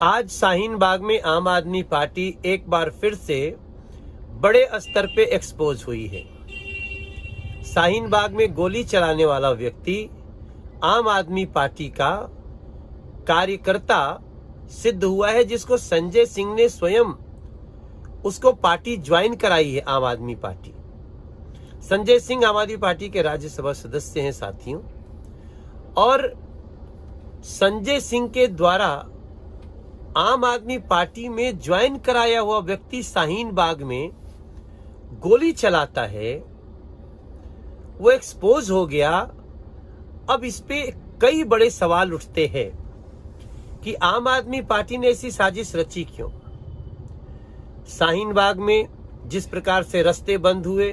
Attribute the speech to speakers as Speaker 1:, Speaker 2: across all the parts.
Speaker 1: आज शाहीन बाग में आम आदमी पार्टी एक बार फिर से बड़े स्तर पे एक्सपोज हुई है। शाहीन बाग में गोली चलाने वाला व्यक्ति आम आदमी पार्टी का कार्यकर्ता सिद्ध हुआ है, जिसको संजय सिंह ने स्वयं उसको पार्टी ज्वाइन कराई है। आम आदमी पार्टी, संजय सिंह आम आदमी पार्टी के राज्यसभा सदस्य हैं साथियों, और संजय सिंह के द्वारा आम आदमी पार्टी में ज्वाइन कराया हुआ व्यक्ति शाहीन बाग में गोली चलाता है, वो एक्सपोज हो गया। अब इस पे कई बड़े सवाल उठते हैं कि आम आदमी पार्टी ने ऐसी साजिश रची क्यों। शाहीन बाग में जिस प्रकार से रास्ते बंद हुए,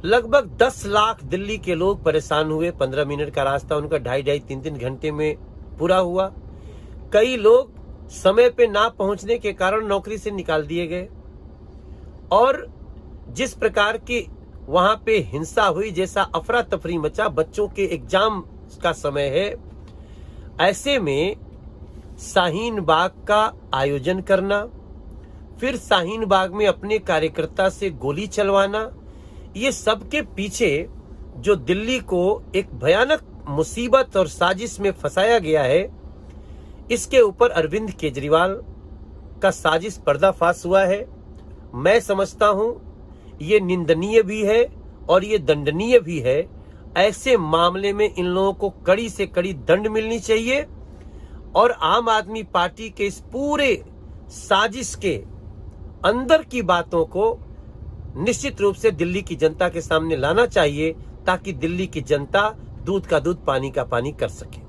Speaker 1: लगभग 10 लाख दिल्ली के लोग परेशान हुए। 15 मिनट का रास्ता उनका 2.5-3 घंटे में पूरा हुआ। कई लोग समय पे ना पहुंचने के कारण नौकरी से निकाल दिए गए, और जिस प्रकार की वहां पे हिंसा हुई, जैसा अफरा तफरी मचा, बच्चों के एग्जाम का समय है, ऐसे में शाहीन बाग का आयोजन करना, फिर शाहीन बाग में अपने कार्यकर्ता से गोली चलवाना, ये सबके पीछे जो दिल्ली को एक भयानक मुसीबत और साजिश में फंसाया गया है, इसके ऊपर अरविंद केजरीवाल का साजिश पर्दाफाश हुआ है। मैं समझता हूं ये निंदनीय भी है और ये दंडनीय भी है। ऐसे मामले में इन लोगों को कड़ी से कड़ी दंड मिलनी चाहिए, और आम आदमी पार्टी के इस पूरे साजिश के अंदर की बातों को निश्चित रूप से दिल्ली की जनता के सामने लाना चाहिए, ताकि दिल्ली की जनता दूध का दूध पानी का पानी कर सके।